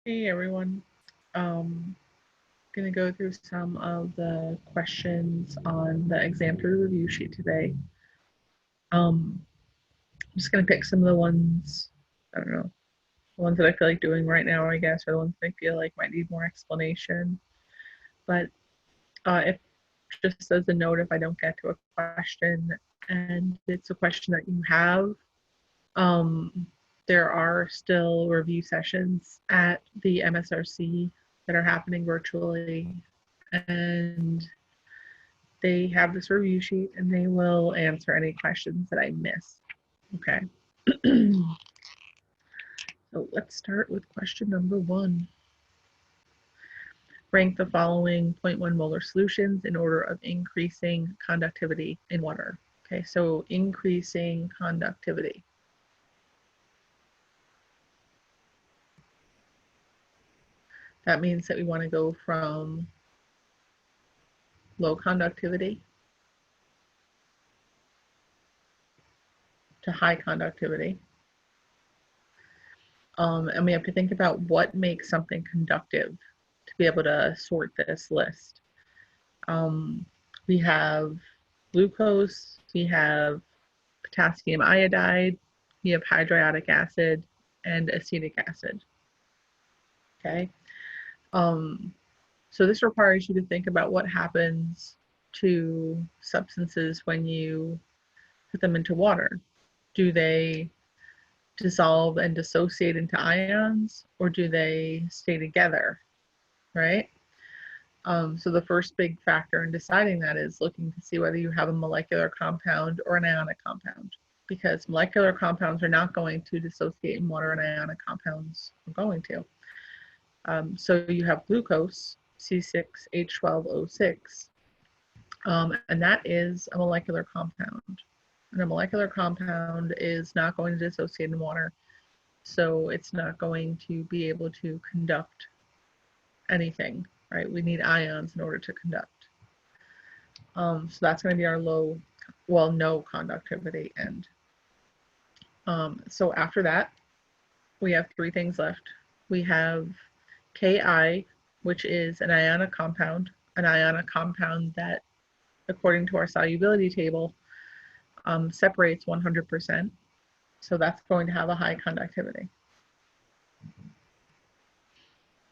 Hey everyone. Um, Gonna go through some of the questions on the exam through review sheet today. I'm just gonna pick some of the ones, I don't know, the ones that I feel like doing right now, I guess, or the ones that I feel like might need more explanation. But if just as a note, if I don't get to a question and it's a question that you have, um, there are still review sessions at the MSRC that are happening virtually, and they have this review sheet and they will answer any questions that I miss. Okay. So let's start with question number 1. Rank the following 0.1 molar solutions in order of increasing conductivity in water. Okay, so increasing conductivity. That means that we want to go from low conductivity to high conductivity. And we have to think about what makes something conductive to be able to sort this list. We have glucose, we have potassium iodide, we have hydriodic acid, and acetic acid. Okay. Um, so this requires you to think about what happens to substances when you put them into water. Do they dissolve and dissociate into ions, or do they stay together, right? So the first big factor in deciding that is looking to see whether you have a molecular compound or an ionic compound, because molecular compounds are not going to dissociate in water and ionic compounds are going to. So you have glucose, C6H12O6, and that is a molecular compound. And a molecular compound is not going to dissociate in water, so it's not going to be able to conduct anything, right? We need ions in order to conduct. So that's going to be our no conductivity end. So after that, we have 3 things left. We have Ki, which is an ionic compound that, according to our solubility table, separates 100%. So that's going to have a high conductivity.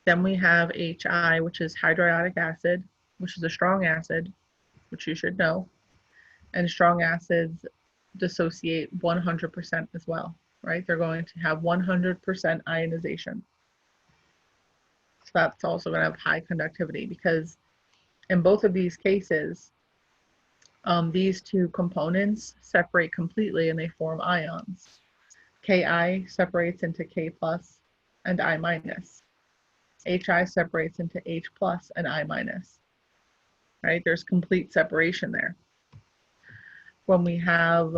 Then we have Hi, which is hydriodic acid, which is a strong acid, which you should know. And strong acids dissociate 100% as well, right? They're going to have 100% ionization. So that's also going to have high conductivity, because in both of these cases, these 2 components separate completely and they form ions. Ki separates into K plus and I minus. Hi separates into H plus and I minus, right? There's complete separation there. When we have,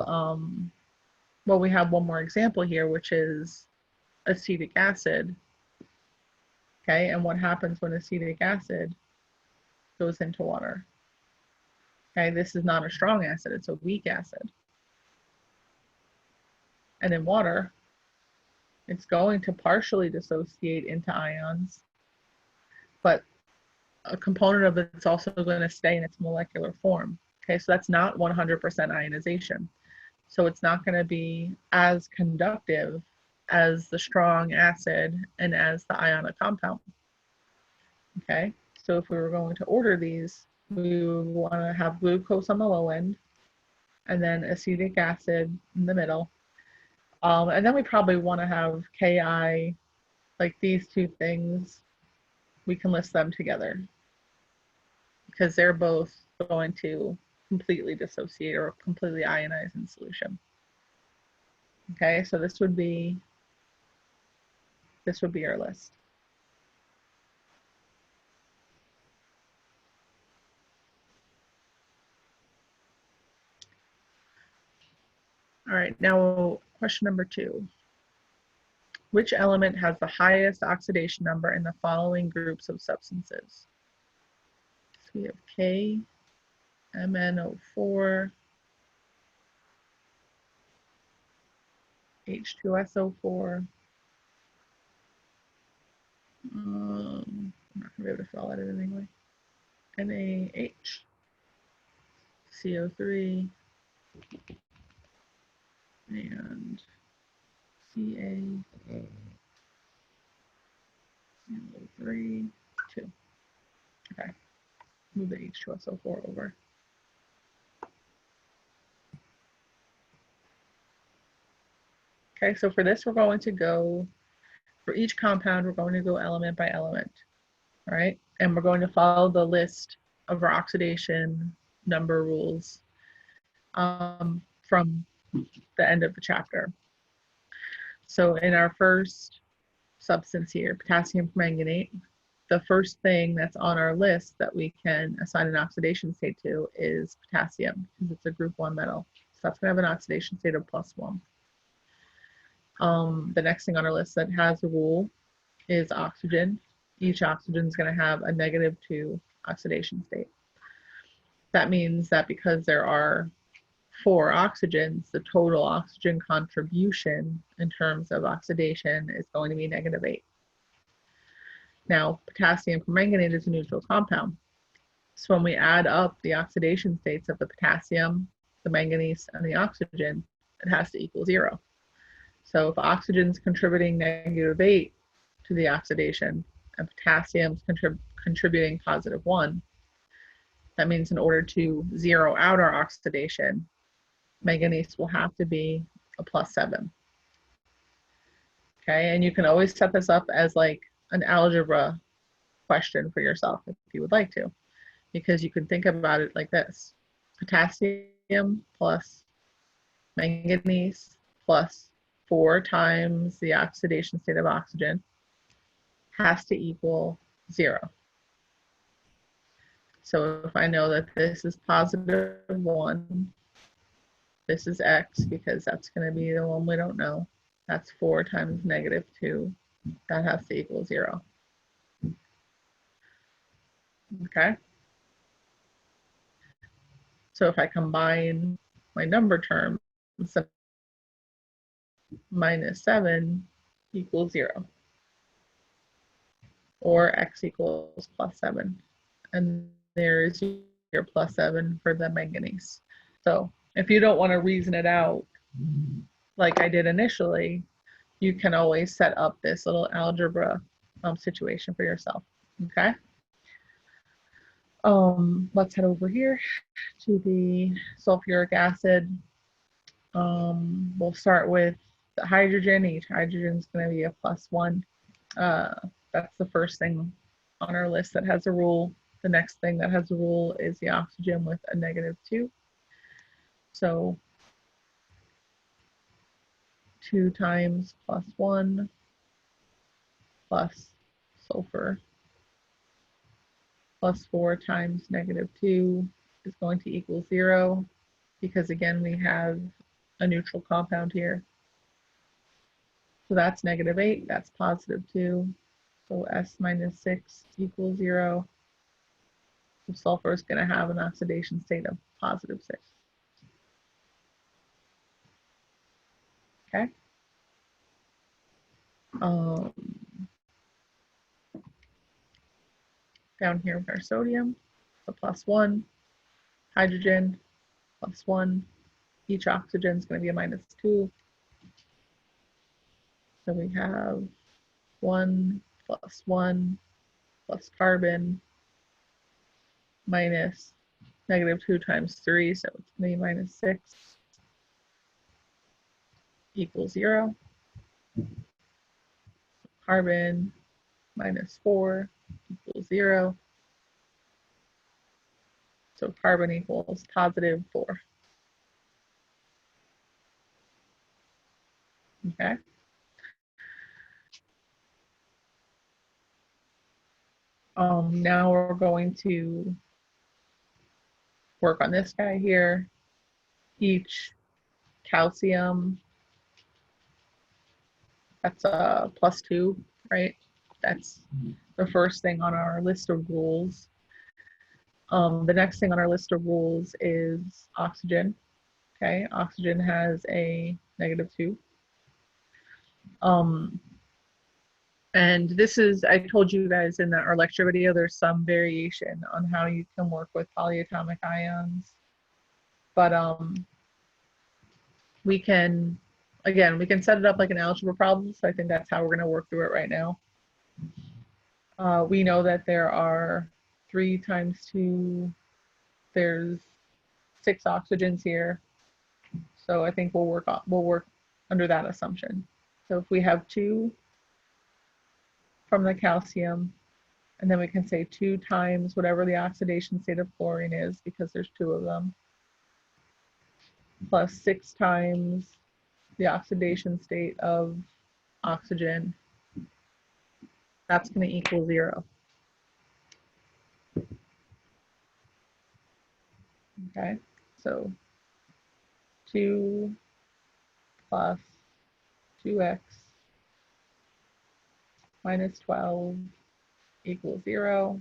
we have one more example here, which is acetic acid. Okay, and what happens when acetic acid goes into water? Okay, this is not a strong acid, it's a weak acid. And in water, it's going to partially dissociate into ions, but a component of it's also going to stay in its molecular form. Okay, so that's not 100% ionization. So it's not going to be as conductive as the strong acid and as the ionic compound. Okay, so if we were going to order these, we would want to have glucose on the low end, and then acetic acid in the middle. And then we probably want to have Ki, like these 2 things, we can list them together because they're both going to completely dissociate or completely ionize in solution. Okay, so this would be our list. All right, now question number 2. Which element has the highest oxidation number in the following groups of substances? So we have K, MnO4, H2SO4, would have spelled it anyway. NaH, CO3, and CaO3, 2. Okay, move the H2SO4 over. Okay, so for this, we're going to go, for each compound, we're going to go element by element, all right? And we're going to follow the list of our oxidation number rules from the end of the chapter. So in our first substance here, potassium permanganate, the first thing that's on our list that we can assign an oxidation state to is potassium, because it's a group 1 metal. So that's going to have an oxidation state of +1. The next thing on our list that has a rule is oxygen. Each oxygen is going to have a -2 oxidation state. That means that because there are 4 oxygens, the total oxygen contribution in terms of oxidation is going to be -8. Now, potassium permanganate is a neutral compound. So when we add up the oxidation states of the potassium, the manganese, and the oxygen, it has to equal 0. So if oxygen is contributing -8 to the oxidation and potassium is contributing +1, that means in order to zero out our oxidation, manganese will have to be a +7. Okay, and you can always set this up as like an algebra question for yourself if you would like to, because you can think about it like this: potassium plus manganese plus 4 times the oxidation state of oxygen has to equal 0. So if I know that this is +1, this is x, because that's going to be the one we don't know. That's 4 times -2. That has to equal 0. Okay? So if I combine my number terms, -7 equals 0. Or x equals +7. And there's your +7 for the manganese. So if you don't want to reason it out like I did initially, you can always set up this little algebra situation for yourself. Okay. Let's head over here to the sulfuric acid. We'll start with the hydrogen. Each hydrogen is going to be a +1. That's the first thing on our list that has a rule. The next thing that has a rule is the oxygen with a -2. So 2 times +1 plus sulfur plus 4 times -2 is going to equal 0, because again, we have a neutral compound here. So that's -8, that's +2. So S minus 6 equals 0. So sulfur is going to have an oxidation state of +6. Okay. Down here with our sodium, so +1, hydrogen, +1. Each oxygen is going to be a -2. So we have 1 plus 1 plus carbon minus -2 times 3, so it's going to be -6 equals 0. Carbon -4 equals 0. So carbon equals +4. Okay. Now we're going to work on this guy here. Each calcium, that's a +2, right? That's the first thing on our list of rules. The next thing on our list of rules is oxygen. Okay, oxygen has a -2. And this is, I told you guys in our lecture video, there's some variation on how you can work with polyatomic ions. But we can, again, we can set it up like an algebra problem. So I think that's how we're going to work through it right now. We know that there are 3 times 2, there's 6 oxygens here. So I think we'll work under that assumption. So if we have 2 from the calcium, and then we can say 2 times whatever the oxidation state of chlorine is, because there's 2 of them, plus 6 times the oxidation state of oxygen, that's going to equal 0. Okay, so 2 plus 2x minus 12 equals 0.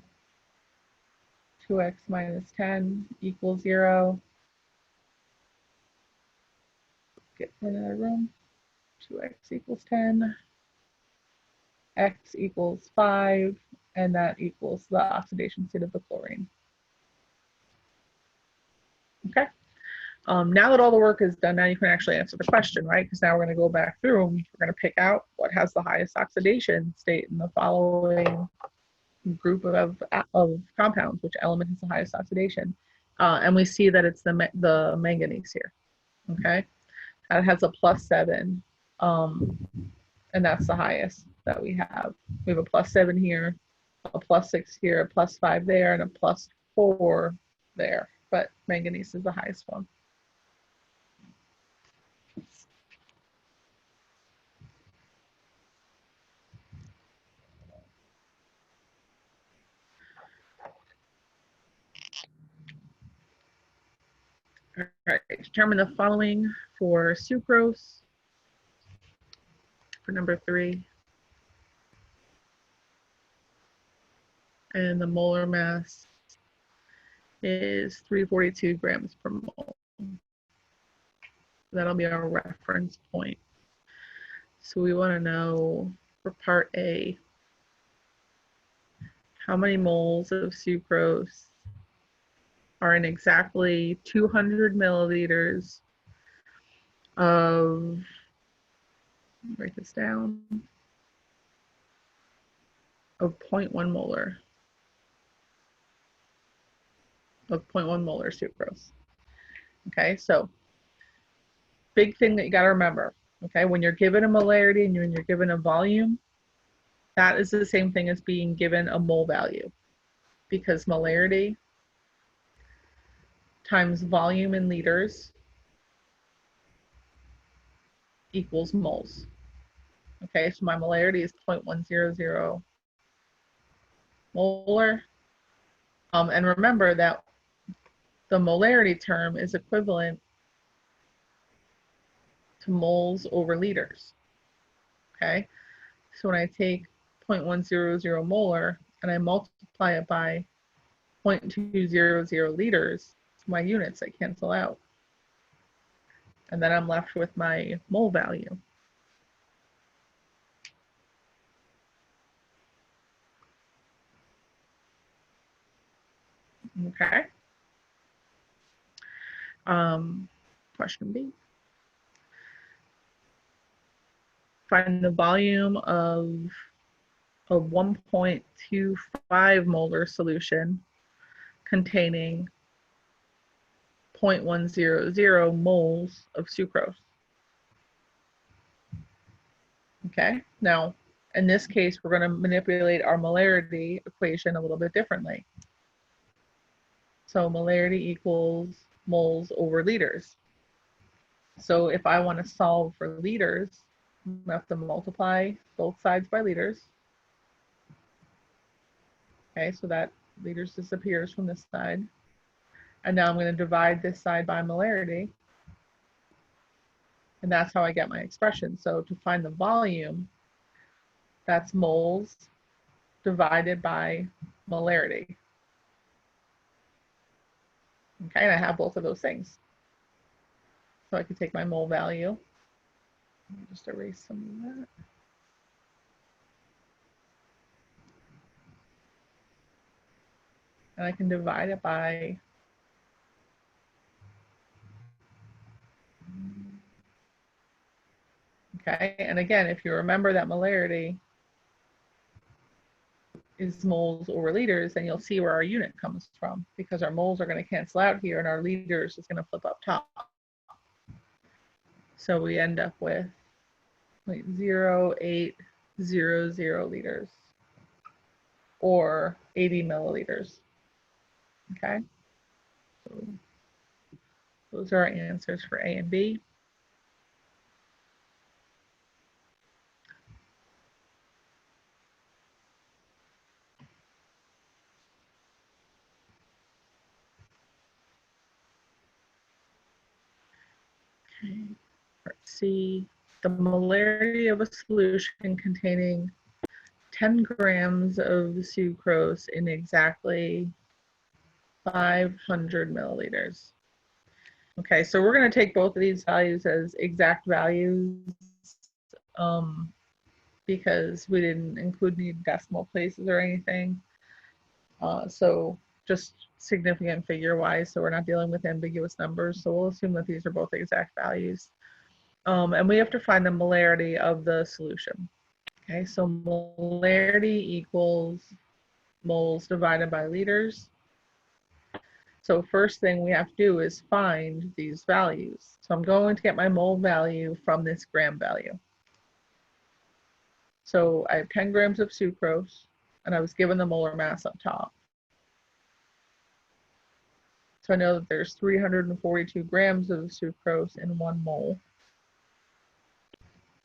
2x minus 10 equals 0. Get in another room. 2x equals 10. X equals 5, and that equals the oxidation state of the chlorine. Okay. Now that all the work is done, now you can actually answer the question, right? Because now we're going to go back through and we're going to pick out what has the highest oxidation state in the following group of compounds, which element has the highest oxidation. And we see that it's the manganese here. Okay. That has a +7. And that's the highest that we have. We have a +7 here, a +6 here, a +5 there, and a +4 there. But manganese is the highest one. All right, determine the following for sucrose for number 3. And the molar mass is 342 grams per mole. That'll be our reference point. So we want to know for part A, how many moles of sucrose are in exactly 200 milliliters of, write this down, of 0.1 molar. Of 0.1 molar sucrose. Okay, so big thing that you got to remember, okay, when you're given a molarity and when you're given a volume, that is the same thing as being given a mole value, because molarity times volume in liters equals moles. Okay, so my molarity is 0.100 molar. And remember that the molarity term is equivalent to moles over liters. Okay, so when I take 0.100 molar and I multiply it by 0.200 liters, my units I cancel out. And then I'm left with my mole value. Okay. Question B. Find the volume of a 1.25 molar solution containing 0.100 moles of sucrose. Okay, now in this case, we're going to manipulate our molarity equation a little bit differently. So molarity equals moles over liters. So if I want to solve for liters, I have to multiply both sides by liters. Okay, so that liters disappears from this side. And now I'm going to divide this side by molarity. And that's how I get my expression. So to find the volume, that's moles divided by molarity. Okay, and I have both of those things. So I could take my mole value. Let me just erase some of that. and I can divide it by okay, and again, if you remember that molarity is moles over liters, then you'll see where our unit comes from, because our moles are going to cancel out here and our liters is going to flip up top. So we end up with 0.0800 liters or 80 milliliters. Okay, so those are our answers for A and B. Okay. C, the molarity of a solution containing 10 grams of sucrose in exactly 500 milliliters. Okay, so we're going to take both of these values as exact values because we didn't include any decimal places or anything. So just significant figure wise, so we're not dealing with ambiguous numbers. So we'll assume that these are both exact values. And we have to find the molarity of the solution. Okay, so molarity equals moles divided by liters. So first thing we have to do is find these values. So I'm going to get my mole value from this gram value. So I have 10 grams of sucrose, and I was given the molar mass up top. So I know that there's 342 grams of sucrose in 1 mole.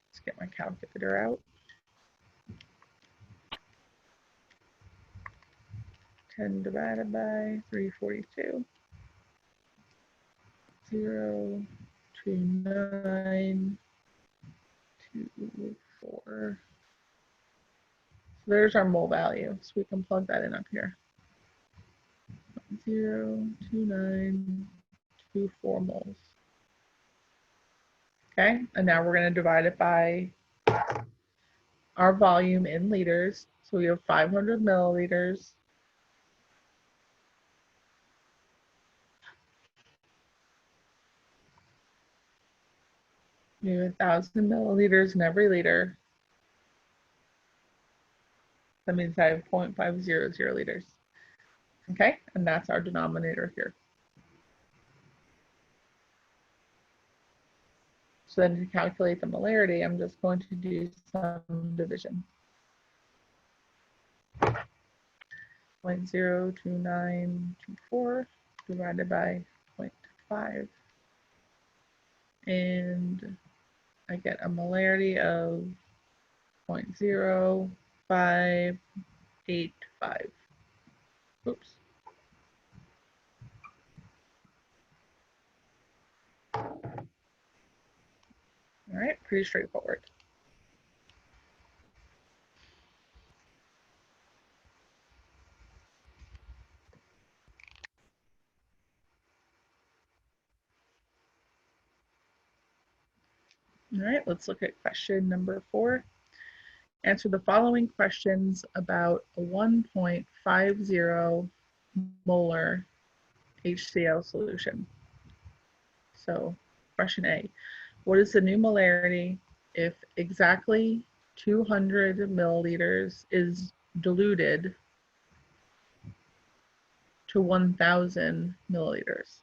Let's get my calculator out. 10 divided by 342. 0, 2, 9, 2, 4. So there's our mole value. So we can plug that in up here. 0, 2, 9, 2, 4 moles. Okay, and now we're going to divide it by our volume in liters. So we have 500 milliliters. We have 1,000 milliliters in every liter. That means I have 0.500 liters. Okay, and that's our denominator here. So then to calculate the molarity, I'm just going to do some division. 0.02924 divided by 0.5. And I get a molarity of 0.0585. Oops. All right, pretty straightforward. All right, let's look at question number 4. Answer the following questions about a 1.50 molar HCl solution. So, question A, what is the new molarity if exactly 200 milliliters is diluted to 1,000 milliliters?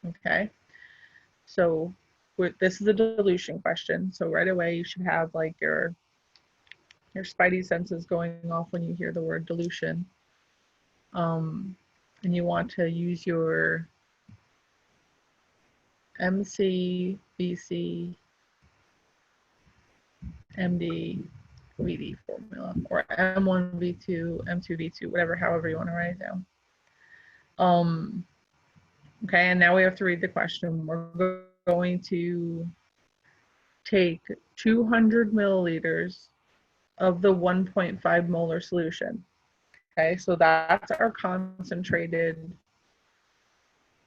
Okay, so this is a dilution question. So right away you should have like your spidey senses going off when you hear the word dilution. And you want to use your MC, BC, MD, VD formula, or M1, V2, M2, V2, whatever, however you want to write it down. Okay, and now we have to read the question. We're going to take 200 milliliters of the 1.5 molar solution. Okay, so that's our concentrated,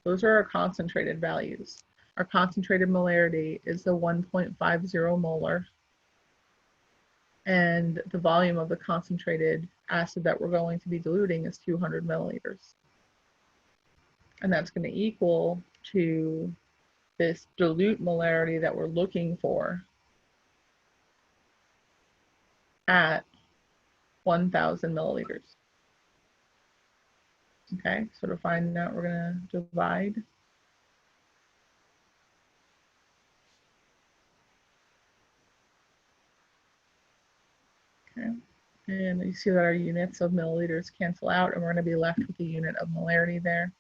those are our concentrated values. Our concentrated molarity is the 1.50 molar. And the volume of the concentrated acid that we're going to be diluting is 200 milliliters. And that's going to equal to this dilute molarity that we're looking for at 1,000 milliliters. Okay, so to find that, we're going to divide. Okay, and you see that our units of milliliters cancel out, and we're going to be left with the unit of molarity there.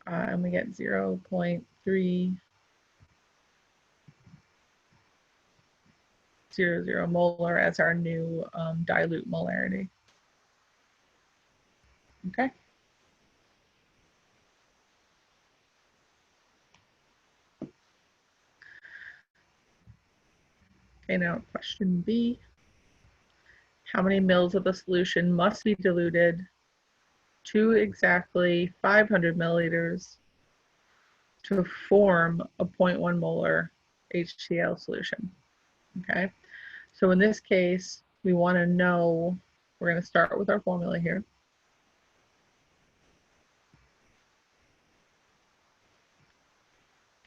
And we get 0.300 molar as our new dilute molarity. Okay. Okay, now question B. How many mils of the solution must be diluted to exactly 500 milliliters to form a 0.1 molar HCl solution? Okay, so in this case, we want to know, we're going to start with our formula here.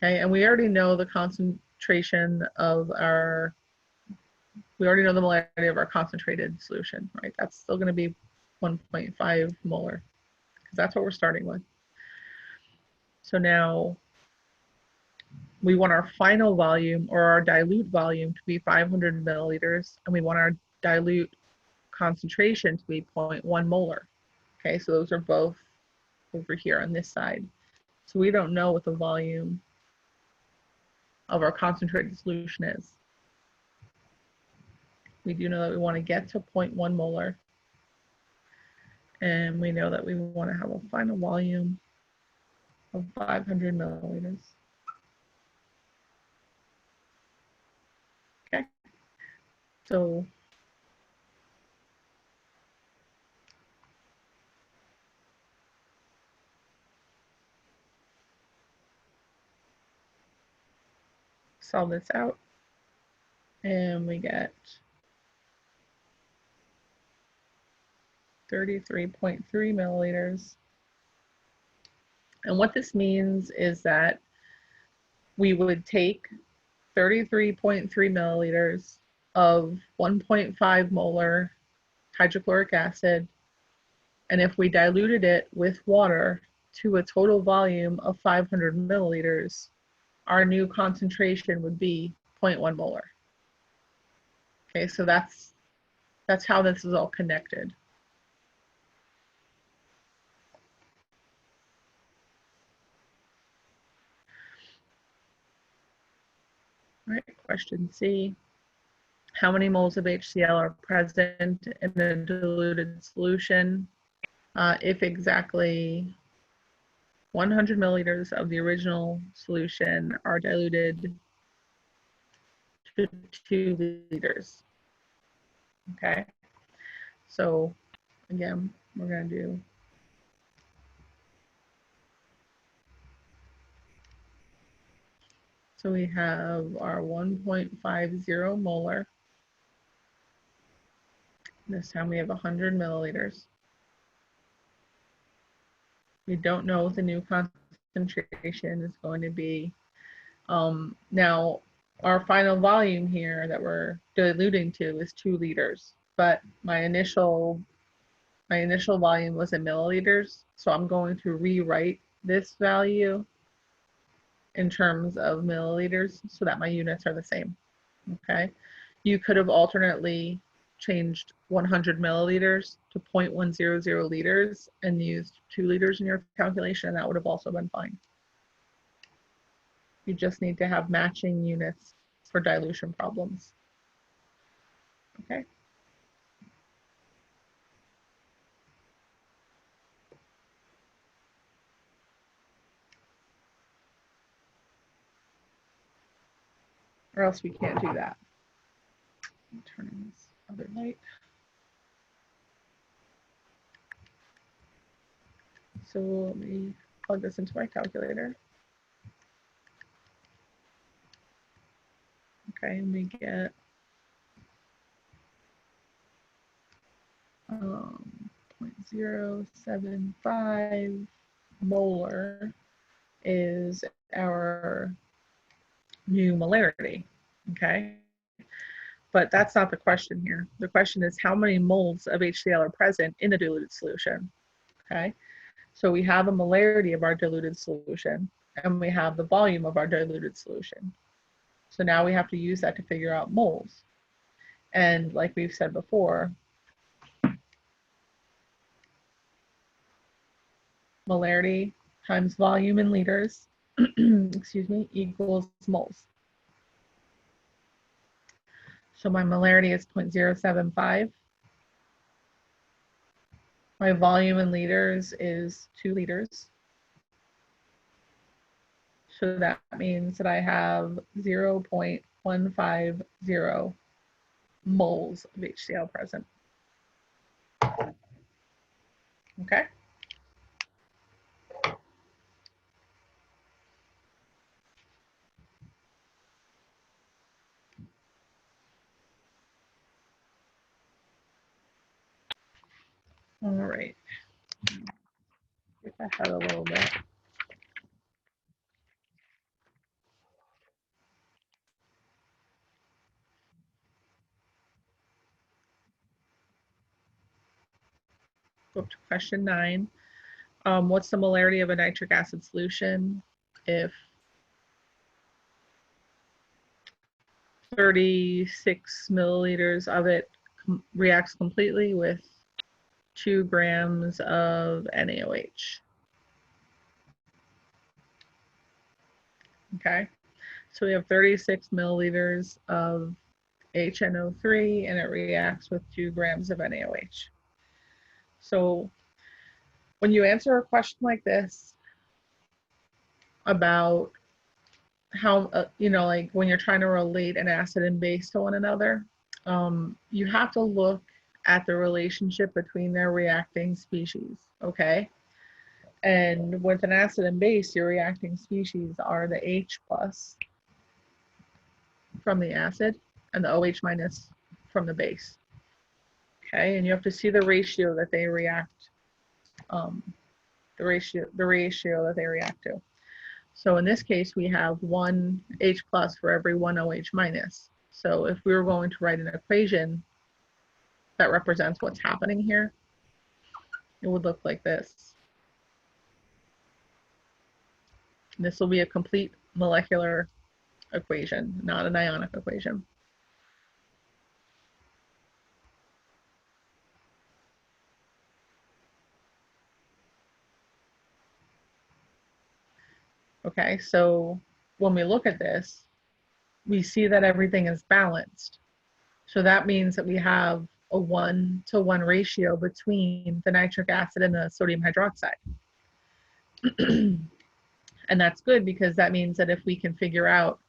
Okay, and we already know the concentration of our, we already know the molarity of our concentrated solution, right? That's still going to be 1.5 molar, because that's what we're starting with. So now we want our final volume, or our dilute volume, to be 500 milliliters, and we want our dilute concentration to be 0.1 molar. Okay, so those are both over here on this side. So we don't know what the volume of our concentrated solution is. We do know that we want to get to 0.1 molar, and we know that we want to have a final volume of 500 milliliters. Okay, so solve this out, and we get 33.3 milliliters. And what this means is that we would take 33.3 milliliters of 1.5 molar hydrochloric acid, and if we diluted it with water to a total volume of 500 milliliters, our new concentration would be 0.1 molar. Okay, so that's how this is all connected. All right, question C. How many moles of HCl are present in a diluted solution if exactly 100 milliliters of the original solution are diluted to 2 liters? Okay, so again, we're going to do so we have our 1.50 molar. This time we have 100 milliliters. We don't know what the new concentration is going to be. Now, our final volume here that we're diluting to is 2 liters, but my initial volume was in milliliters, so I'm going to rewrite this value in terms of milliliters so that my units are the same. Okay, you could have alternately changed 100 milliliters to 0.100 liters and used 2 liters in your calculation, and that would have also been fine. You just need to have matching units for dilution problems. Okay. Or else we can't do that. Turn on this other light. So let me plug this into my calculator. Okay, and we get 0.075 molar is our new molarity, okay? But that's not the question here. The question is how many moles of HCl are present in the diluted solution, okay? So we have a molarity of our diluted solution, and we have the volume of our diluted solution. So now we have to use that to figure out moles. And like we've said before, molarity times volume in liters, excuse me, equals moles. So my molarity is 0.075. My volume in liters is 2 liters. So that means that I have 0.150 moles of HCl present. Okay. All right. Get ahead a little bit. Go up to question 9. What's the molarity of a nitric acid solution if 36 milliliters of it reacts completely with 2 grams of NaOH? Okay, so we have 36 milliliters of HNO3 and it reacts with 2 grams of NaOH. So when you answer a question like this about how, like when you're trying to relate an acid and base to one another, you have to look at the relationship between their reacting species, okay? And with an acid and base, your reacting species are the H plus from the acid and the OH minus from the base. Okay, and you have to see the ratio that they react, the ratio that they react to. So in this case, we have 1 H plus for every 1 OH minus. So if we were going to write an equation that represents what's happening here, it would look like this. This will be a complete molecular equation, not an ionic equation. Okay, so when we look at this, we see that everything is balanced. So that means that we have a 1-to-1 ratio between the nitric acid and the sodium hydroxide. And that's good because that means that if we can figure out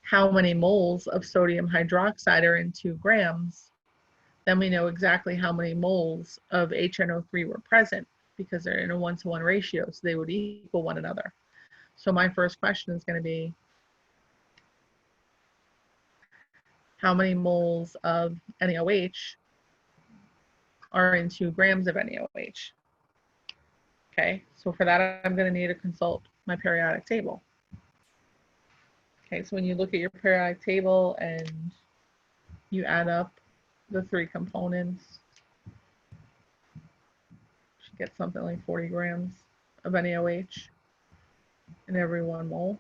how many moles of sodium hydroxide are in 2 grams, then we know exactly how many moles of HNO3 were present because they're in a 1-to-1 ratio, so they would equal one another. So my first question is going to be, how many moles of NaOH are in 2 grams of NaOH? Okay, so for that, I'm going to need to consult my periodic table. Okay, so when you look at your periodic table and you add up the 3 components, you should get something like 40 grams of NaOH in every 1 mole.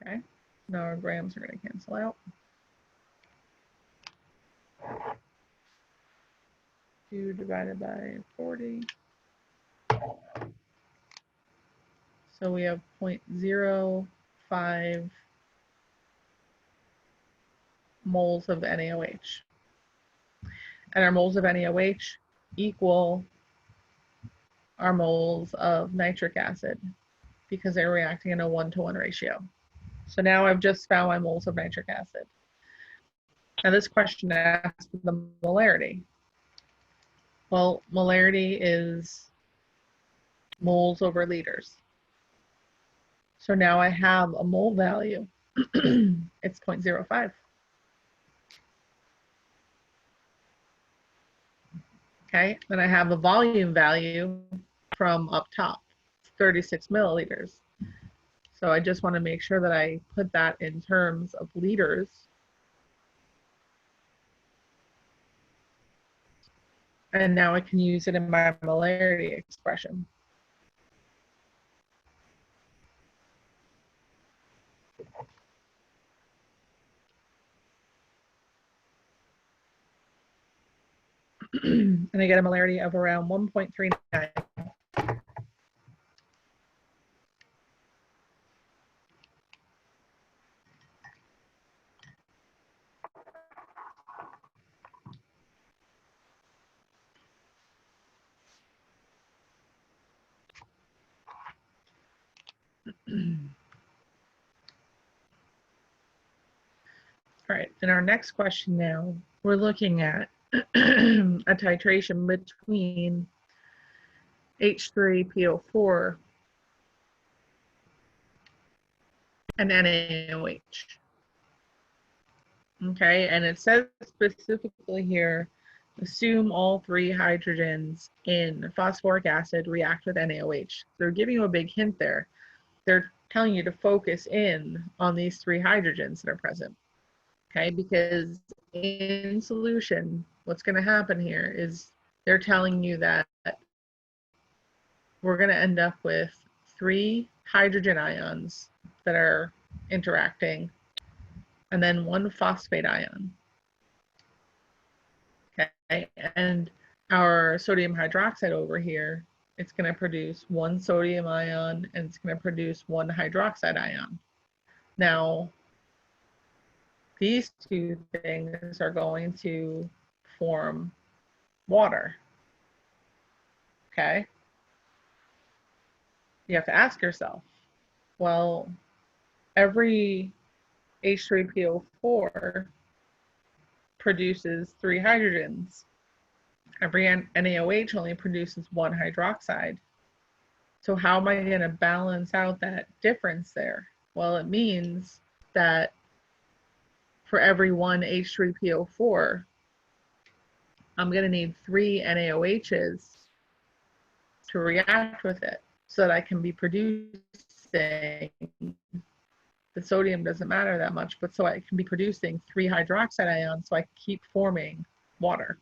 Okay, now our grams are going to cancel out. 2 divided by 40. So we have 0.05 moles of NaOH. And our moles of NaOH equal our moles of nitric acid because they're reacting in a 1-to-1 ratio. So now I've just found my moles of nitric acid. Now this question asks for the molarity. Well, molarity is moles over liters. So now I have a mole value. It's 0.05. Okay, then I have a volume value from up top, 36 milliliters. So I just want to make sure that I put that in terms of liters. And now I can use it in my molarity expression. And I get a molarity of around 1.39. All right, in our next question now, we're looking at a titration between H3PO4 and NaOH. Okay, and it says specifically here, assume all three hydrogens in phosphoric acid react with NaOH. They're giving you a big hint there. They're telling you to focus in on these three hydrogens that are present. Okay, because in solution, what's going to happen here is they're telling you that we're going to end up with three hydrogen ions that are interacting and then one phosphate ion. Okay, and our sodium hydroxide over here, it's going to produce one sodium ion and it's going to produce one hydroxide ion. Now, these two things are going to form water. Okay? You have to ask yourself, well, every H3PO4 produces three hydrogens. Every NaOH only produces one hydroxide. So how am I going to balance out that difference there? Well, it means that for every one H3PO4, I'm going to need three NaOHs to react with it so that I can be producing, the sodium doesn't matter that much, but so I can be producing three hydroxide ions so I keep forming water.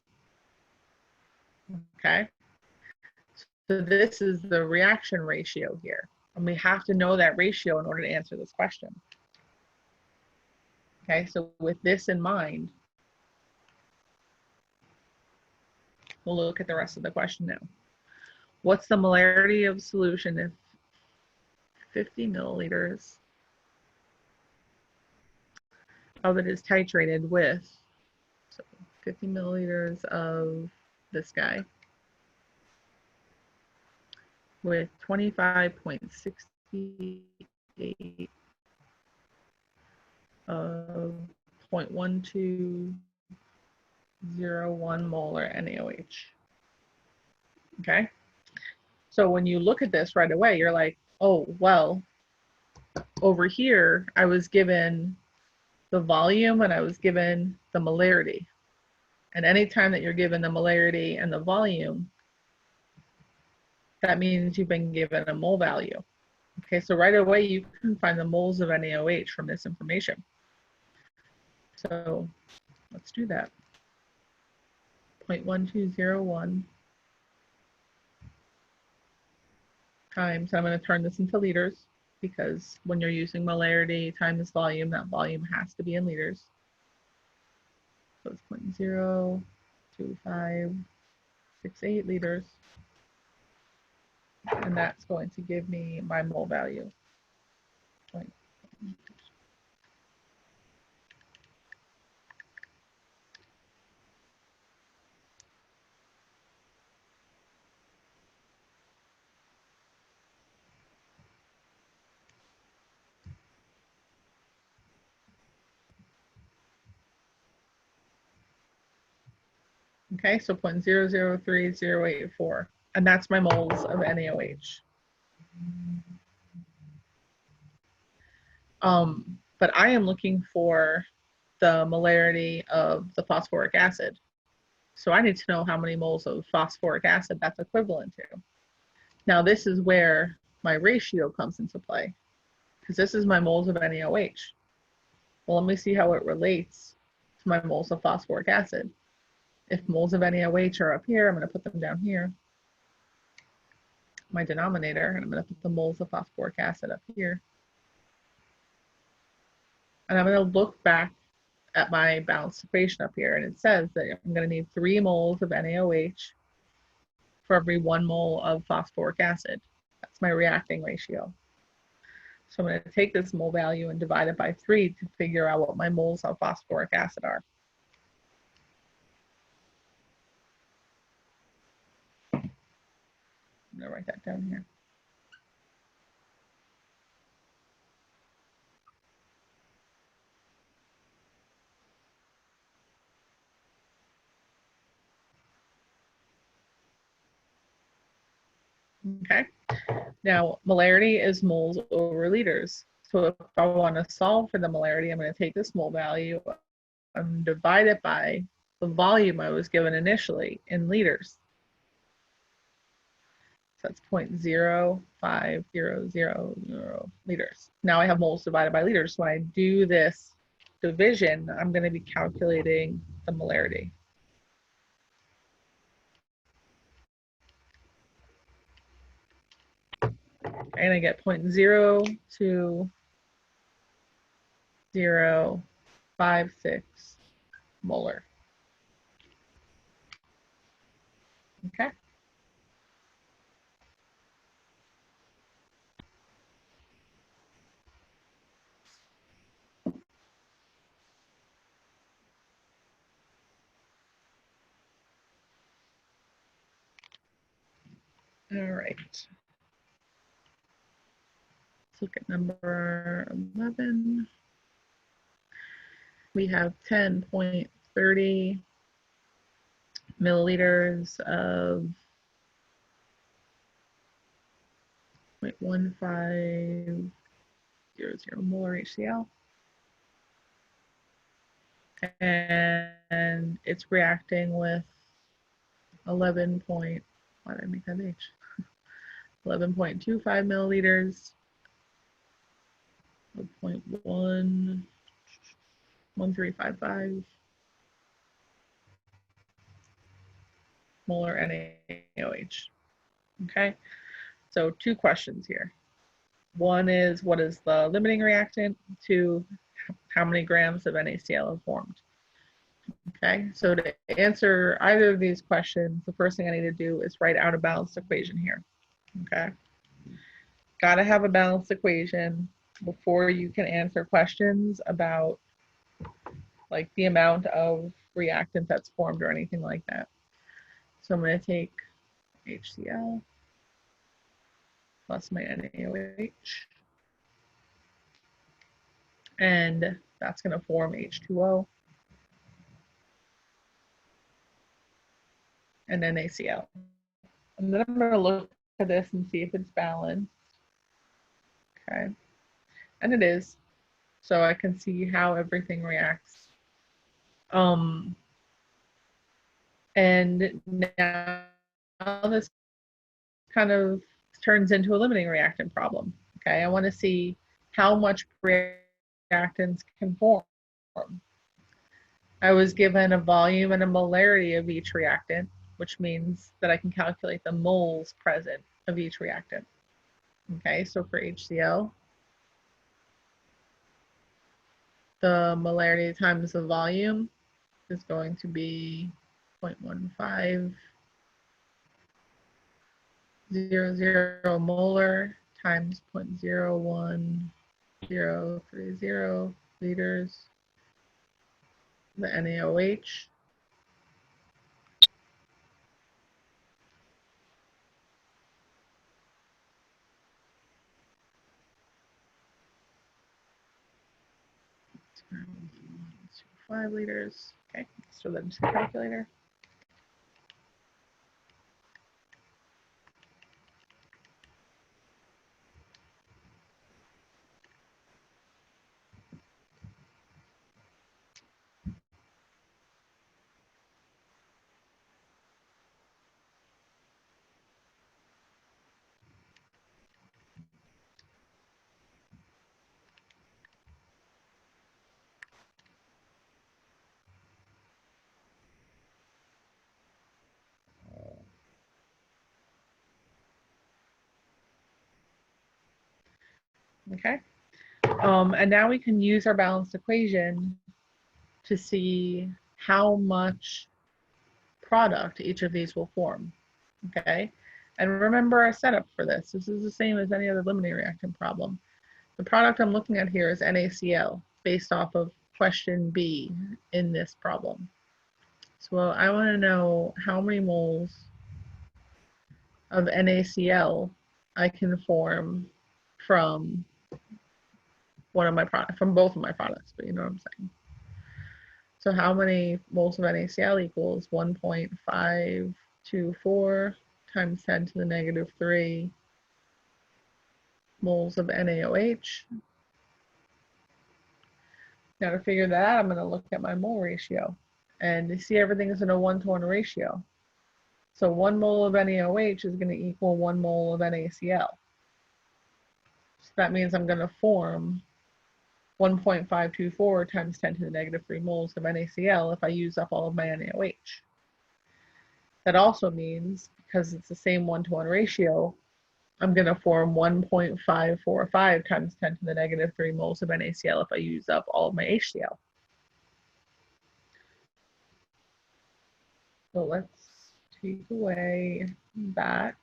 Okay? So this is the reaction ratio here. And we have to know that ratio in order to answer this question. Okay, so with this in mind, we'll look at the rest of the question now. What's the molarity of solution if 50 milliliters of it is titrated with, so 50 milliliters of this guy with 25.68 of 0.1201 molar NaOH. Okay, so when you look at this right away, you're like, oh, well, over here, I was given the volume and I was given the molarity. And anytime that you're given the molarity and the volume, that means you've been given a mole value. Okay, so right away you can find the moles of NaOH from this information. So let's do that. 0.1201 times, I'm going to turn this into liters because when you're using molarity times volume, that volume has to be in liters. So it's 0.02568 liters. And that's going to give me my mole value. Okay, so 0.003084, and that's my moles of NaOH. But I am looking for the molarity of the phosphoric acid. So I need to know how many moles of phosphoric acid that's equivalent to. Now this is where my ratio comes into play, because this is my moles of NaOH. Well, let me see how it relates to my moles of phosphoric acid. If moles of NaOH are up here, I'm going to put them down here, my denominator, and I'm going to put the moles of phosphoric acid up here. And I'm going to look back at my balanced equation up here, and it says that I'm going to need 3 moles of NaOH for every 1 mole of phosphoric acid. That's my reacting ratio. So I'm going to take this mole value and divide it by 3 to figure out what my moles of phosphoric acid are. I'm going to write that down here. Okay. Now, molarity is moles over liters. So if I want to solve for the molarity, I'm going to take this mole value and divide it by the volume I was given initially in liters. So that's 0.05000 liters. Now I have moles divided by liters. When I do this division, I'm going to be calculating the molarity. And I get 0.02056 molar. Okay. All right. Let's look at number 11. We have 10.30 milliliters of 0.1500 molar HCl. And it's reacting with 11 point, why did I make that H? 11.25 milliliters of 0.11355 molar NaOH. Okay, so 2 questions here. One is, what is the limiting reactant? 2, how many grams of NaCl are formed? Okay, so to answer either of these questions, the first thing I need to do is write out a balanced equation here. Okay, got to have a balanced equation before you can answer questions about like the amount of reactant that's formed or anything like that. So I'm going to take HCl plus my NaOH, and that's going to form H2O and then NaCl. And then I'm going to look at this and see if it's balanced. Okay, and it is. So I can see how everything reacts. And now this kind of turns into a limiting reactant problem. Okay, I want to see how much reactants can form. I was given a volume and a molarity of each reactant, which means that I can calculate the moles present of each reactant. Okay, so for HCl, the molarity times the volume is going to be 0.1500 molar times 0.01030 liters. The NaOH. Times 1.5 liters. Okay, let's throw that into the calculator. Okay. And now we can use our balanced equation to see how much product each of these will form. Okay. And remember our setup for this. This is the same as any other limiting reactant problem. The product I'm looking at here is NaCl based off of question B in this problem. So I want to know how many moles of NaCl I can form from one of my products, from both of my products, but you know what I'm saying. So how many moles of NaCl equals 1.524 times 10 to the negative 3 moles of NaOH. Now to figure that out, I'm going to look at my mole ratio. And you see everything is in a 1-to-1 ratio. So 1 mole of NaOH is going to equal 1 mole of NaCl. So that means I'm going to form 1.524 times 10 to the negative 3 moles of NaCl if I use up all of my NaOH. That also means, because it's the same 1-to-1 ratio, I'm going to form 1.545 times 10 to the negative 3 moles of NaCl if I use up all of my HCl. So let's take away that.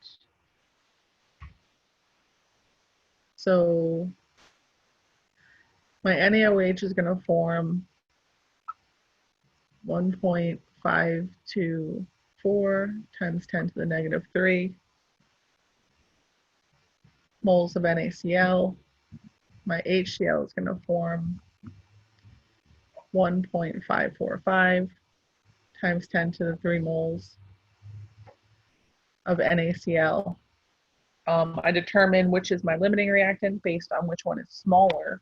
So my NaOH is going to form 1.524 times 10 to the negative 3 moles of NaCl. My HCl is going to form 1.545 times 10 to the 3 moles of NaCl. I determine which is my limiting reactant based on which one is smaller,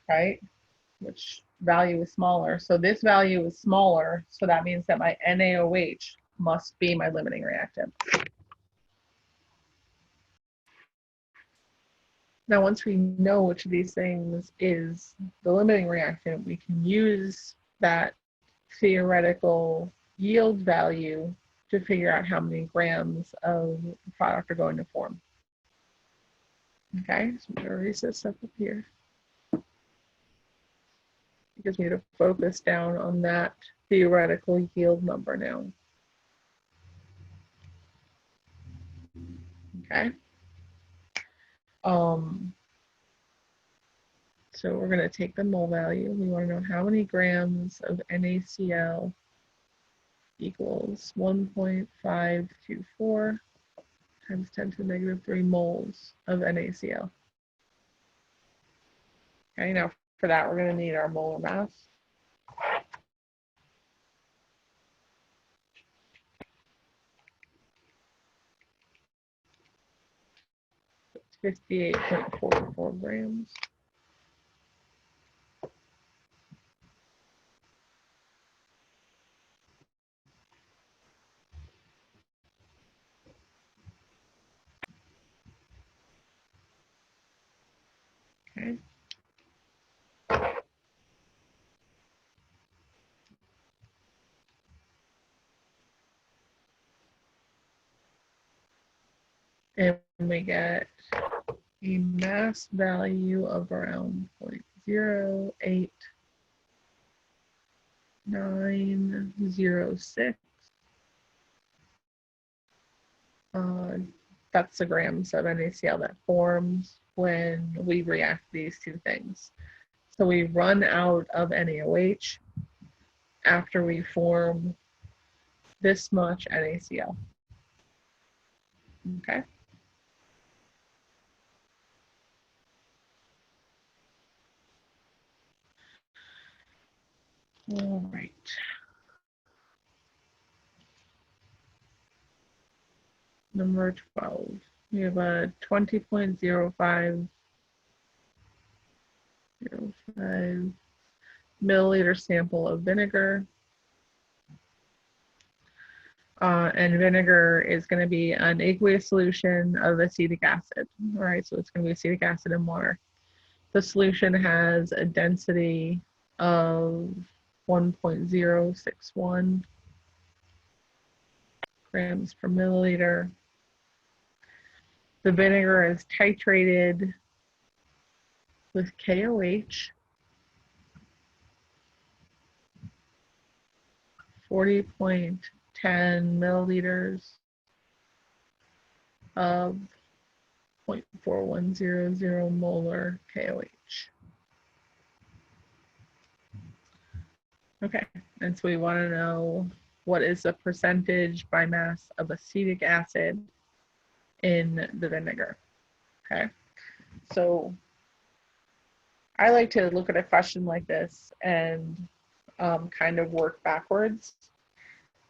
right? Which value is smaller. So this value is smaller, so that means that my NaOH must be my limiting reactant. Now, once we know which of these things is the limiting reactant, we can use that theoretical yield value to figure out how many grams of product are going to form. Okay, so I'm going to erase this up here. Because we need to focus down on that theoretical yield number now. Okay. So we're going to take the mole value. We want to know how many grams of NaCl equals 1.524 times 10 to the negative 3 moles of NaCl. Okay, now for that, we're going to need our molar mass. It's 58.44 grams. Okay. And we get a mass value of around 0.08906. That's the grams of NaCl that forms when we react these two things. So we run out of NaOH after we form this much NaCl. Okay. All right. Number 12. We have a 20.05 milliliter sample of vinegar. And vinegar is going to be an aqueous solution of acetic acid. All right, so it's going to be acetic acid and water. The solution has a density of 1.061 grams per milliliter. The vinegar is titrated with KOH, 40.10 milliliters of 0.4100 molar KOH. Okay, and so we want to know what is the percentage by mass of acetic acid in the vinegar. Okay, so I like to look at a question like this and kind of work backwards.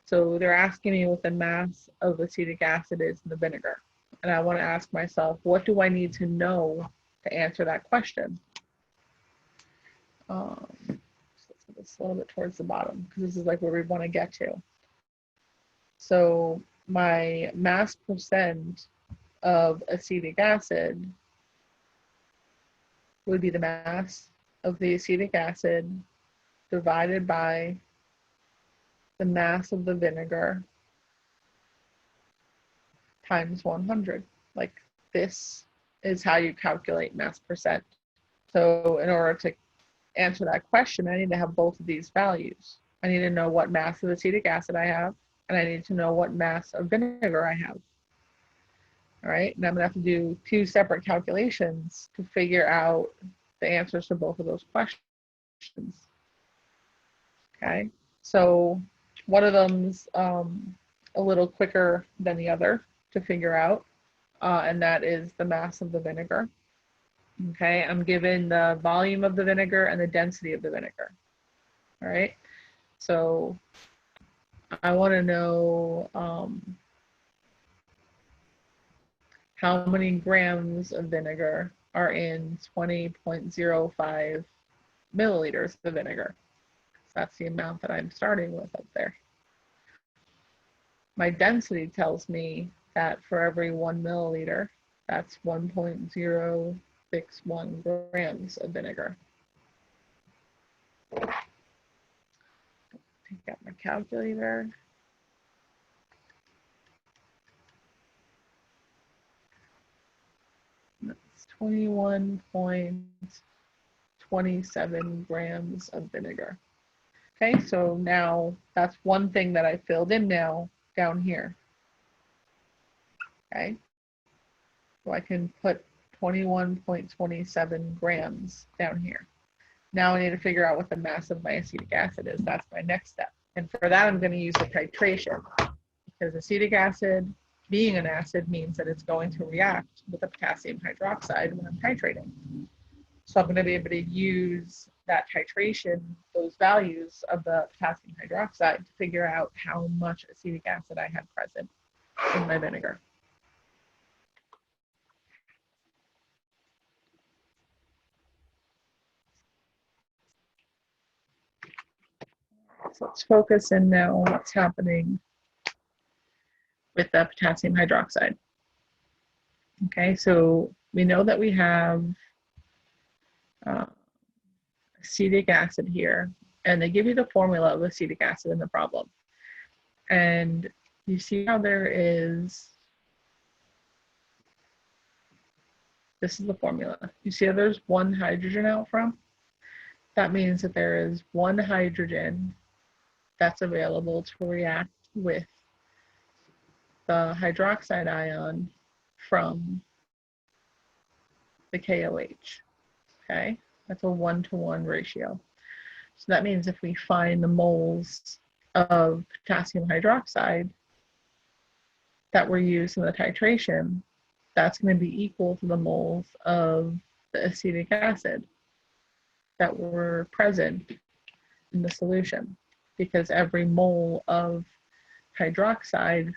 So they're asking me what the mass of acetic acid is in the vinegar. And I want to ask myself, what do I need to know to answer that question? So let's put this a little bit towards the bottom because this is like where we want to get to. So my mass percent of acetic acid would be the mass of the acetic acid divided by the mass of the vinegar times 100. Like this is how you calculate mass percent. So in order to answer that question, I need to have both of these values. I need to know what mass of acetic acid I have, and I need to know what mass of vinegar I have. All right, and I'm gonna have to do two separate calculations to figure out the answers to both of those questions. Okay, so one of them's a little quicker than the other to figure out, and that is the mass of the vinegar. Okay, I'm given the volume of the vinegar and the density of the vinegar. All right, so I want to know how many grams of vinegar are in 20.05 milliliters of vinegar. So that's the amount that I'm starting with up there. My density tells me that for every 1 milliliter, that's 1.061 grams of vinegar. Take out my calculator. That's 21.27 grams of vinegar. Okay, so now that's one thing that I filled in now down here. Okay, so I can put 21.27 grams down here. Now I need to figure out what the mass of my acetic acid is. That's my next step. And for that, I'm going to use the titration, because acetic acid, being an acid, means that it's going to react with the potassium hydroxide when I'm titrating. So I'm going to be able to use that titration, those values of the potassium hydroxide, to figure out how much acetic acid I had present in my vinegar. So let's focus in now on what's happening with the potassium hydroxide. Okay, so we know that we have acetic acid here, and they give you the formula of acetic acid in the problem. And you see how there is, this is the formula. You see how there's one hydrogen out front? That means that there is one hydrogen that's available to react with the hydroxide ion from the KOH. Okay, that's a 1-to-1 ratio. So that means if we find the moles of potassium hydroxide that were used in the titration, that's going to be equal to the moles of the acetic acid that were present in the solution, because every mole of hydroxide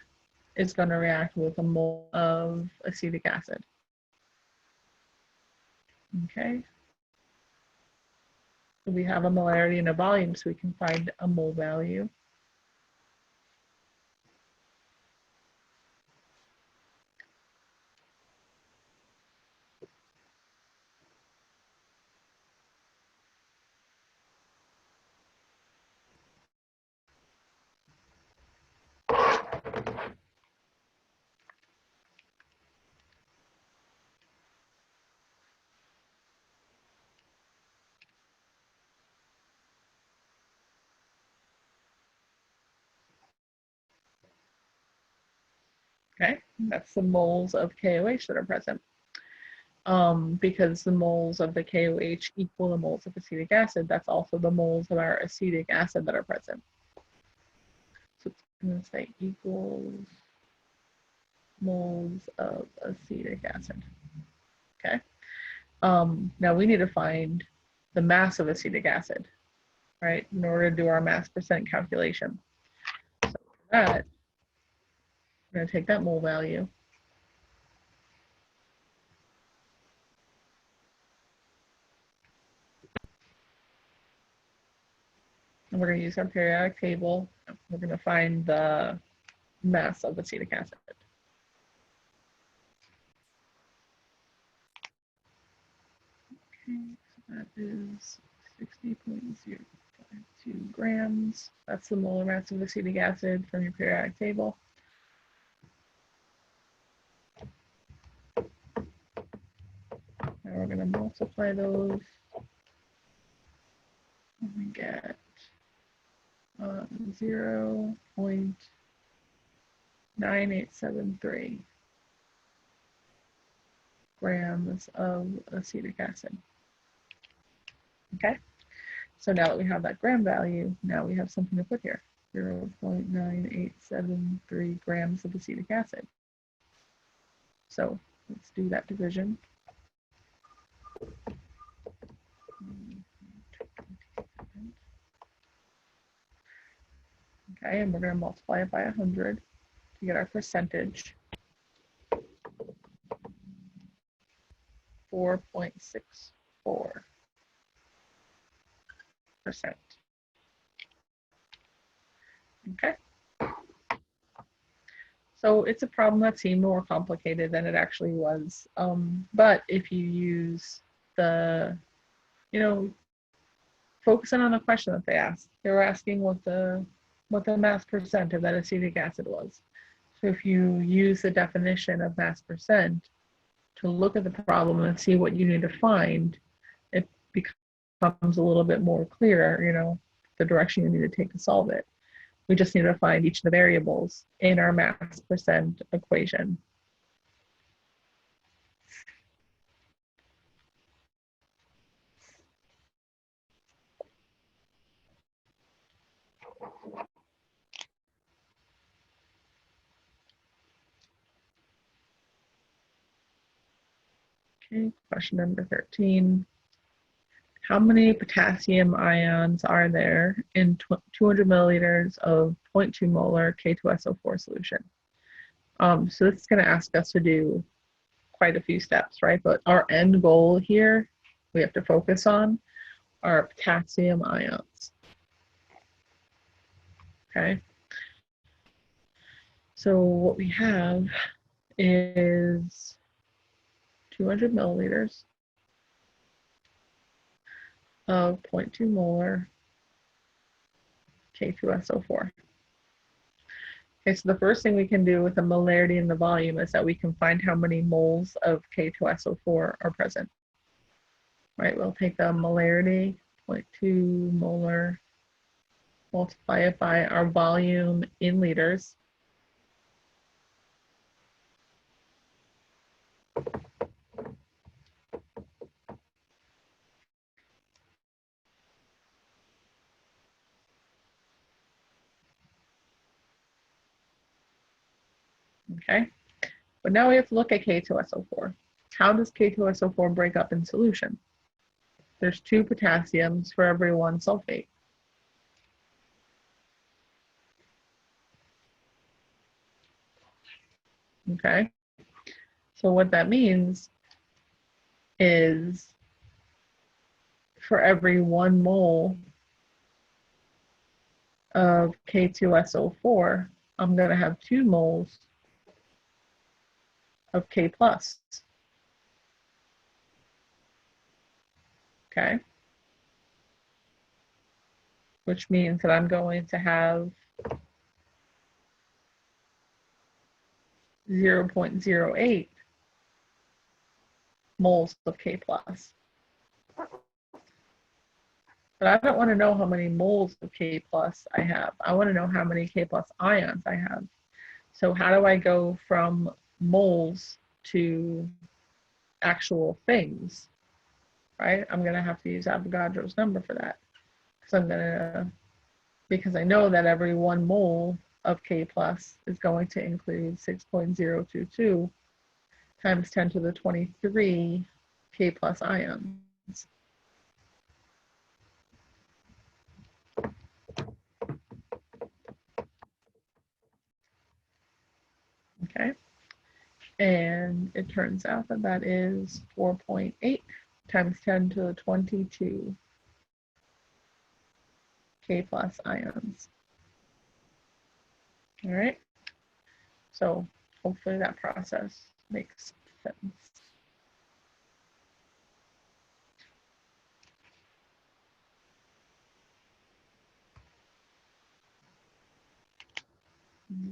is going to react with a mole of acetic acid. Okay. So we have a molarity and a volume, so we can find a mole value. Okay, that's the moles of KOH that are present. Because the moles of the KOH equal the moles of acetic acid, that's also the moles of our acetic acid that are present. So it's going to say equals moles of acetic acid. Okay. Now we need to find the mass of acetic acid, right, in order to do our mass percent calculation. So for that, we're going to take that mole value. And we're going to use our periodic table. We're going to find the mass of acetic acid. Okay, so that is 60.052 grams. That's the molar mass of acetic acid from your periodic table. Now we're going to multiply those. And we get 0.9873 grams of acetic acid. Okay, so now that we have that gram value, now we have something to put here. 0.9873 grams of acetic acid. So let's do that division. Okay, and we're going to multiply it by 100 to get our percentage. 4.64%. Okay. So it's a problem that seemed more complicated than it actually was. But if you use the, focusing on the question that they asked, they were asking what the mass percent of that acetic acid was. So if you use the definition of mass percent to look at the problem and see what you need to find, it becomes a little bit more clear, the direction you need to take to solve it. We just need to find each of the variables in our mass percent equation. Okay, question number 13. How many potassium ions are there in 200 milliliters of 0.2 molar K2SO4 solution? So this is going to ask us to do quite a few steps, right? But our end goal here, we have to focus on are potassium ions. Okay. So what we have is 200 milliliters of 0.2 molar K2SO4. Okay, so the first thing we can do with the molarity and the volume is that we can find how many moles of K2SO4 are present. Right, we'll take the molarity, 0.2 molar, multiply it by our volume in liters. Okay, but now we have to look at K2SO4. How does K2SO4 break up in solution? There's 2 potassiums for every 1 sulfate. Okay, so what that means is for every 1 mole of K2SO4, I'm going to have 2 moles of K plus. Okay, which means that I'm going to have 0.08 moles of K plus. But I don't want to know how many moles of K plus I have. I want to know how many K plus ions I have. So how do I go from moles to actual things, right? I'm going to have to use Avogadro's number for that. Because I know that every 1 mole of K plus is going to include 6.022 times 10 to the 23 K plus ions. Okay. And it turns out that that is 4.8 times 10 to the 22 K plus ions. All right. So hopefully that process makes sense.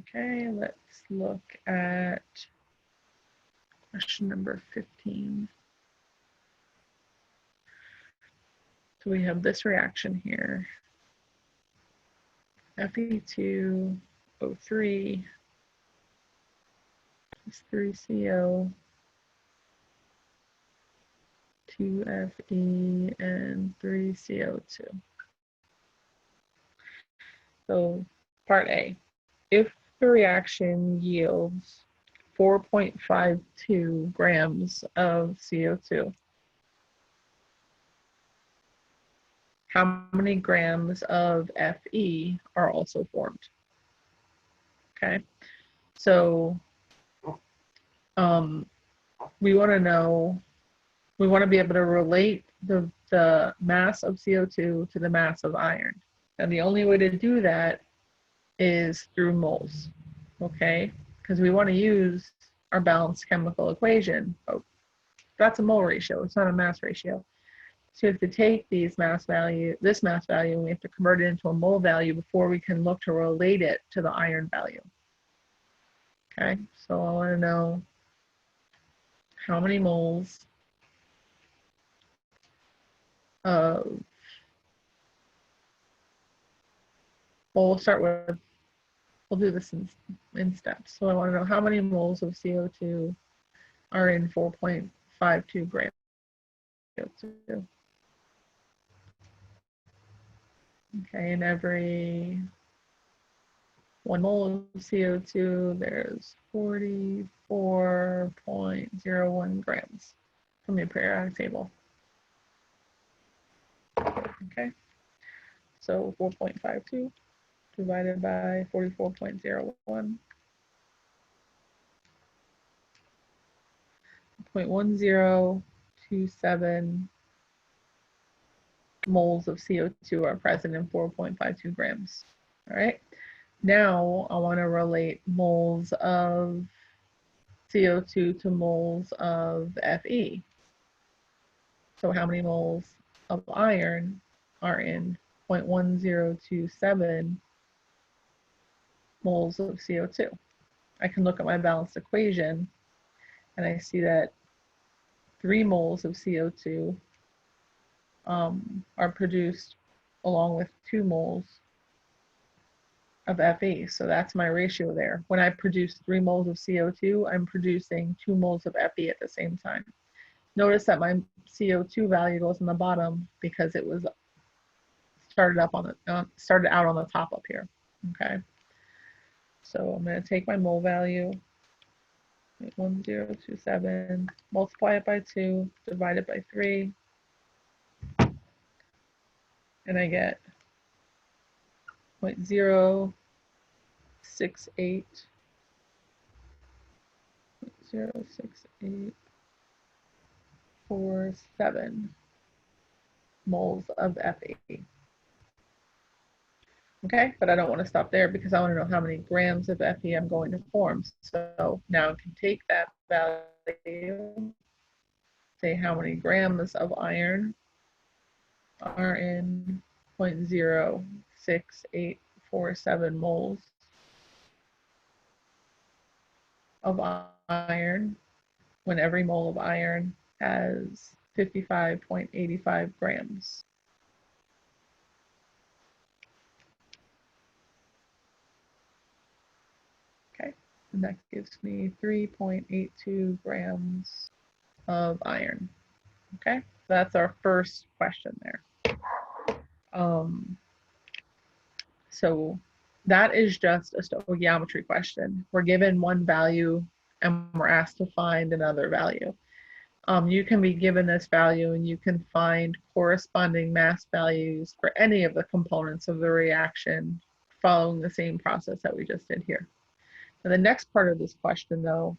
Okay, let's look at question number 15. So we have this reaction here. Fe2O3 is 3CO, 2Fe, and 3CO2. So part A, if the reaction yields 4.52 grams of CO2, how many grams of Fe are also formed? Okay, so we want to know, we want to be able to relate the mass of CO2 to the mass of iron. And the only way to do that is through moles, okay? Because we want to use our balanced chemical equation. Oh, that's a mole ratio, it's not a mass ratio. So we have to take this mass value, and we have to convert it into a mole value before we can look to relate it to the iron value. Okay, so I want to know how many moles of, well, we'll start with, we'll do this in steps. So I want to know how many moles of CO2 are in 4.52 grams of CO2. Okay, in every 1 mole of CO2, there's 44.01 grams from your periodic table. Okay, so 4.52 divided by 44.01. 0.1027 moles of CO2 are present in 4.52 grams. All right. Now I want to relate moles of CO2 to moles of Fe. So how many moles of iron are in 0.1027 moles of CO2? I can look at my balanced equation and I see that 3 moles of CO2 are produced along with 2 moles of Fe. So that's my ratio there. When I produce 3 moles of CO2, I'm producing 2 moles of Fe at the same time. Notice that my CO2 value goes on the bottom because it was started out on the top up here. Okay. So I'm going to take my mole value, 1027, multiply it by 2, divide it by 3, and I get 0.068 0.06847 moles of Fe. Okay, but I don't want to stop there because I want to know how many grams of Fe I'm going to form. So now I can take that value, say how many grams of iron are in 0.06847 moles of iron when every mole of iron has 55.85 grams. Okay, And that gives me 3.82 grams of iron. Okay, that's our first question there. So that is just a stoichiometry question. We're given one value and we're asked to find another value. You can be given this value and you can find corresponding mass values for any of the components of the reaction following the same process that we just did here. And the next part of this question, though,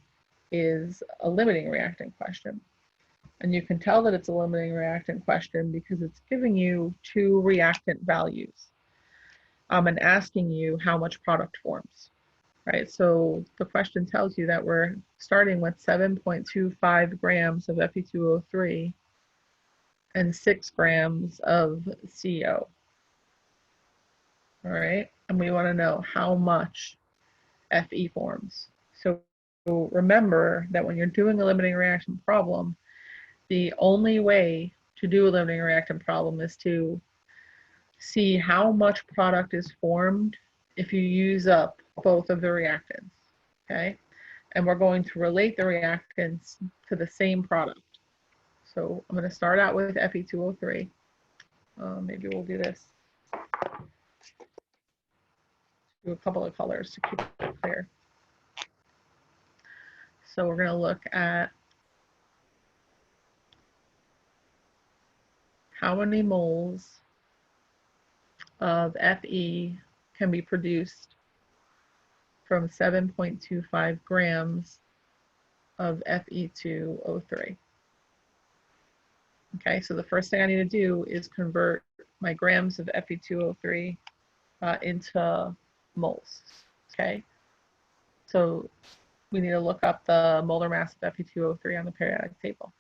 is a limiting reactant question. And you can tell that it's a limiting reactant question because it's giving you two reactant values and asking you how much product forms, right? So the question tells you that we're starting with 7.25 grams of Fe2O3 and 6 grams of CO, all right? And we want to know how much Fe forms. So remember that when you're doing a limiting reaction problem, the only way to do a limiting reactant problem is to see how much product is formed if you use up both of the reactants, okay? And we're going to relate the reactants to the same product. So I'm going to start out with Fe2O3. Maybe we'll do this. Do a couple of colors to keep it clear. So we're going to look at how many moles of Fe can be produced from 7.25 grams of Fe2O3. Okay, so the first thing I need to do is convert my grams of Fe2O3 into moles. Okay, so we need to look up the molar mass of Fe2O3 on the periodic table.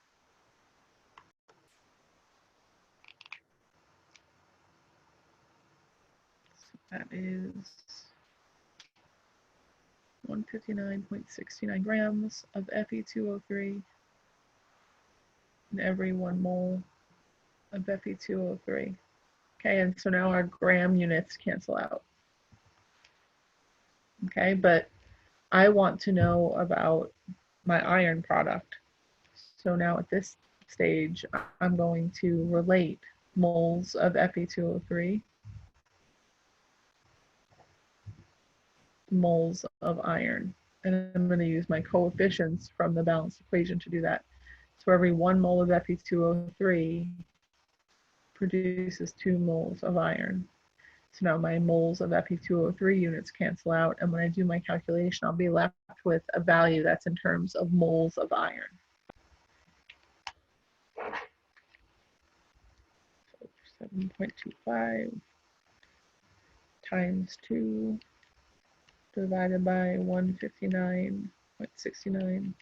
That is 159.69 grams of Fe2O3 in every 1 mole of Fe2O3. Okay, and so now our gram units cancel out. Okay, but I want to know about my iron product. So now at this stage, I'm going to relate moles of Fe2O3 moles of iron. And I'm going to use my coefficients from the balanced equation to do that. So every 1 mole of Fe2O3 produces 2 moles of iron. So now my moles of Fe2O3 units cancel out, and when I do my calculation, I'll be left with a value that's in terms of moles of iron. So 7.25 times 2 divided by 159.69.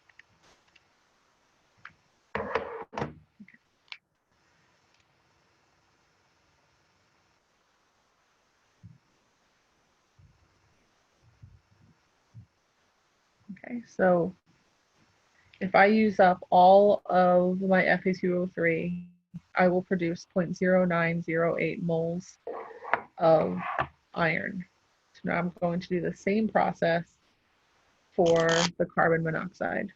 Okay, so if I use up all of my Fe2O3, I will produce 0.0908 moles of iron. So now I'm going to do the same process for the carbon monoxide.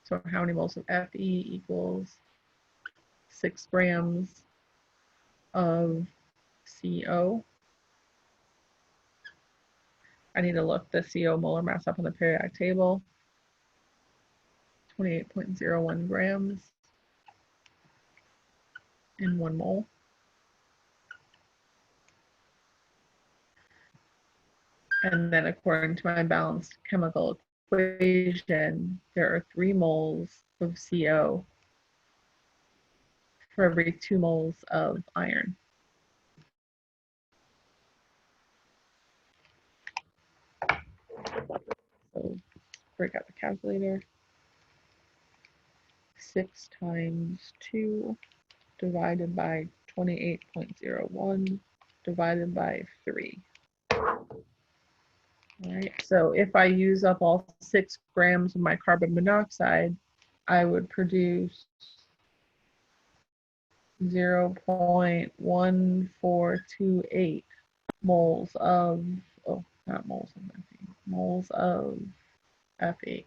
So how many moles of Fe equals 6 grams of CO. I need to look the CO molar mass up on the periodic table. 28.01 grams in 1 mole. And then according to my balanced chemical equation, there are 3 moles of CO for every 2 moles of iron. So break out the calculator. 6 times 2 divided by 28.01 divided by 3. All right, so if I use up all 6 grams of my carbon monoxide, I would produce 0.1428 moles of, oh, not moles of Fe, moles of Fe.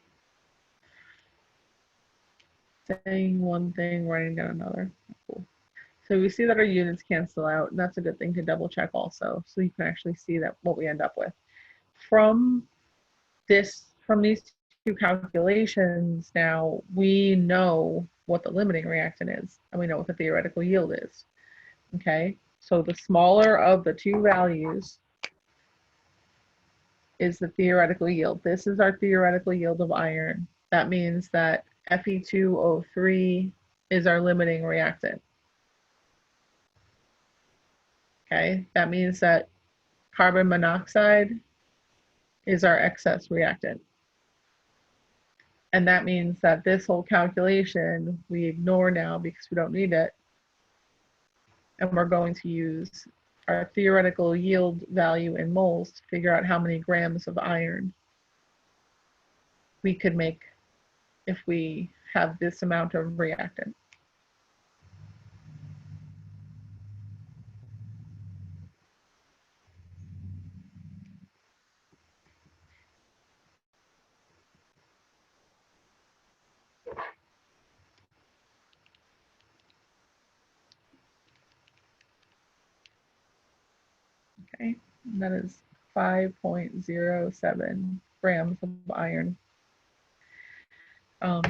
Saying one thing, writing down another. Cool. So we see that our units cancel out, and that's a good thing to double check also, so you can actually see that what we end up with. From these two calculations, now we know what the limiting reactant is, and we know what the theoretical yield is. Okay, so the smaller of the two values is the theoretical yield. This is our theoretical yield of iron. That means that Fe2O3 is our limiting reactant. Okay, that means that carbon monoxide is our excess reactant. And that means that this whole calculation we ignore now because we don't need it. And we're going to use our theoretical yield value in moles to figure out how many grams of iron we could make if we have this amount of reactant. Okay, and that is 5.07 grams of iron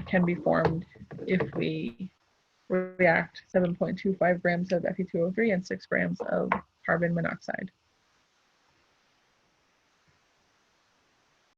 can be formed if we react 7.25 grams of Fe2O3 and 6 grams of carbon monoxide.